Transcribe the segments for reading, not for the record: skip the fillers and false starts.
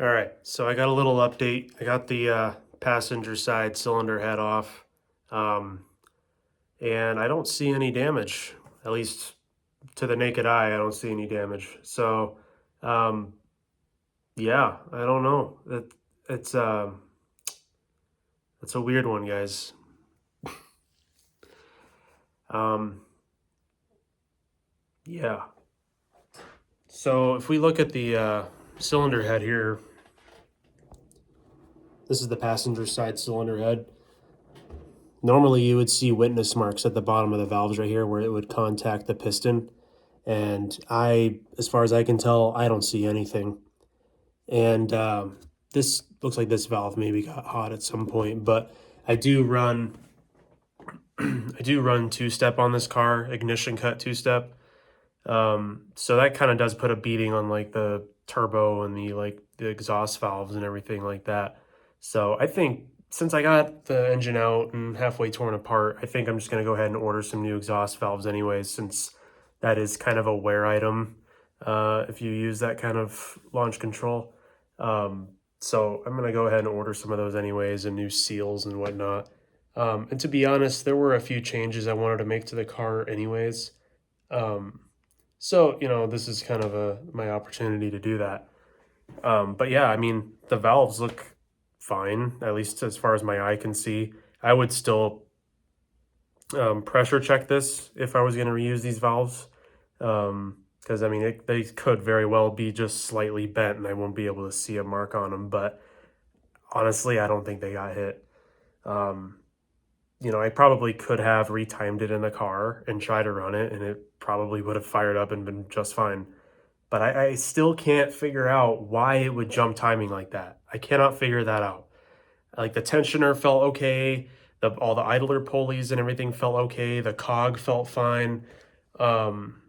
All right, so I got a little update. I got the passenger side cylinder head off, um, and I don't see any damage. At least to the naked eye, I don't see any damage. So, um, yeah, I don't know. It's it's a weird one, guys. Um, yeah. So if we look at the cylinder head here, this is the passenger side cylinder head. Normally, you would see witness marks at the bottom of the valves right here where it would contact the piston. And as far as I can tell, I don't see anything. And this looks like this valve maybe got hot at some point, but I do run, I do run two-step on this car, ignition cut two-step. So that kind of does put a beating on like the turbo and the exhaust valves and everything like that. So I think since I got the engine out and halfway torn apart, I think I'm just gonna go ahead and order some new exhaust valves anyways, since that is kind of a wear item if you use that kind of launch control. Um, so I'm gonna go ahead and order some of those anyways and new seals and whatnot. And to be honest, there were a few changes I wanted to make to the car anyways. Um, so, this is kind of my opportunity to do that. But yeah, I mean, the valves look fine, at least as far as my eye can see. I would still pressure check this if I was going to reuse these valves. Because I mean, they could very well be just slightly bent and I won't be able to see a mark on them. But honestly, I don't think they got hit. Um, I probably could have retimed it in the car and tried to run it, and it probably would have fired up and been just fine. But I still can't figure out why it would jump timing like that. I cannot figure that out. Like the tensioner felt okay, all the idler pulleys and everything felt okay, the cog felt fine. Um,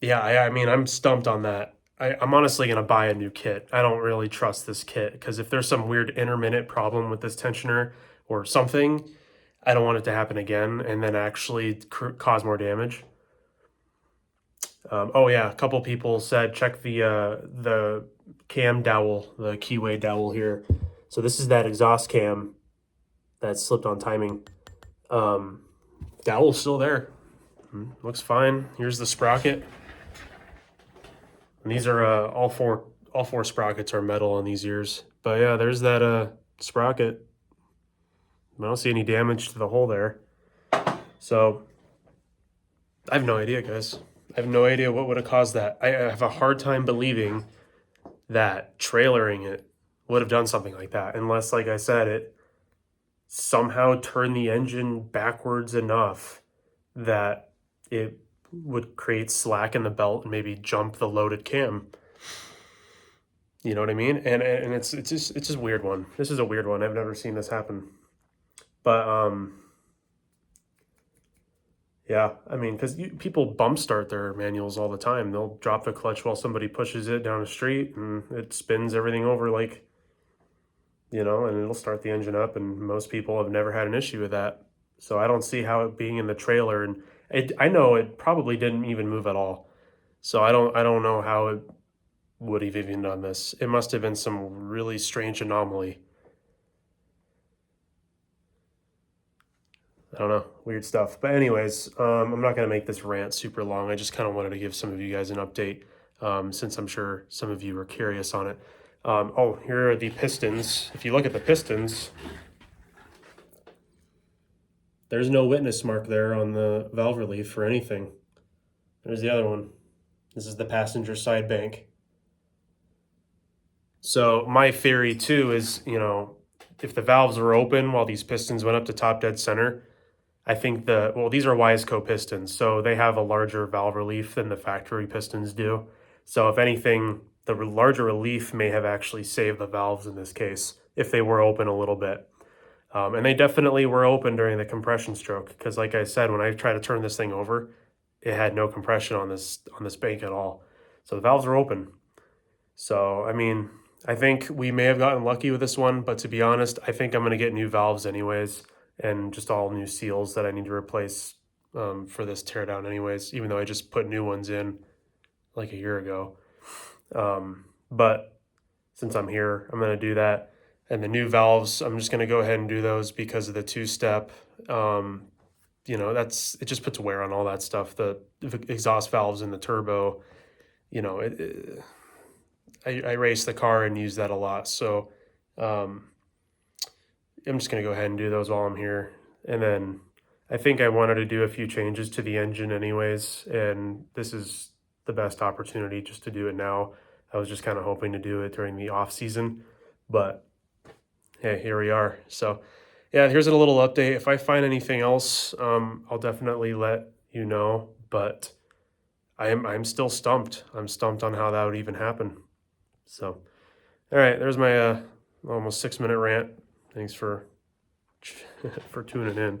yeah, I mean, I'm stumped on that. I'm honestly gonna buy a new kit. I don't really trust this kit because if there's some weird intermittent problem with this tensioner or something, I don't want it to happen again and then actually cause more damage. Oh yeah, a couple people said check the cam dowel, the keyway dowel here. So this is that exhaust cam that slipped on timing. Um, Dowel's still there. Looks fine. Here's the sprocket. And these are all four sprockets are metal on these ears. But yeah, there's that sprocket. I don't see any damage to the hole there. So I have no idea, guys. I have no idea what would have caused that. I have a hard time believing that trailering it would have done something like that, unless, like I said, it somehow turned the engine backwards enough that it would create slack in the belt and maybe jump the loaded cam. You know what I mean? And it's just a weird one. This is a weird one. I've never seen this happen. But yeah, I mean, because people bump start their manuals all the time. They'll drop the clutch while somebody pushes it down the street, and it spins everything over like, and it'll start the engine up. And most people have never had an issue with that. So I don't see how it being in the trailer, and I know it probably didn't even move at all. So I don't know how it would have even done this. It must have been some really strange anomaly. I don't know, weird stuff. But anyways, I'm not gonna make this rant super long. I just kind of wanted to give some of you guys an update, since I'm sure some of you are curious on it. Oh, here are the pistons. If you look at the pistons, there's no witness mark there on the valve relief for anything. There's the other one. This is the passenger side bank. So my theory too is, if the valves were open while these pistons went up to top dead center, I think these are Wiseco pistons, so they have a larger valve relief than the factory pistons do. So if anything, the larger relief may have actually saved the valves in this case if they were open a little bit. And they definitely were open during the compression stroke because, like I said, when I tried to turn this thing over, it had no compression on this bank at all. So the valves were open. So I mean, I think we may have gotten lucky with this one, but to be honest, I think I'm going to get new valves anyways and just all new seals that I need to replace for this teardown anyways, even though I just put new ones in like a year ago. But since I'm here, I'm going to do that. And the new valves, I'm just going to go ahead and do those because of the two-step. It just puts wear on all that stuff. The exhaust valves in the turbo, I race the car and use that a lot. So um, I'm just going to go ahead and do those while I'm here. And then I think I wanted to do a few changes to the engine anyways, and this is the best opportunity just to do it now. I was just kind of hoping to do it during the off season, but hey, here we are. So yeah, here's a little update. If I find anything else, I'll definitely let you know, but I'm still stumped. I'm stumped on how that would even happen. So, all right, there's my almost 6-minute rant. Thanks for for tuning in.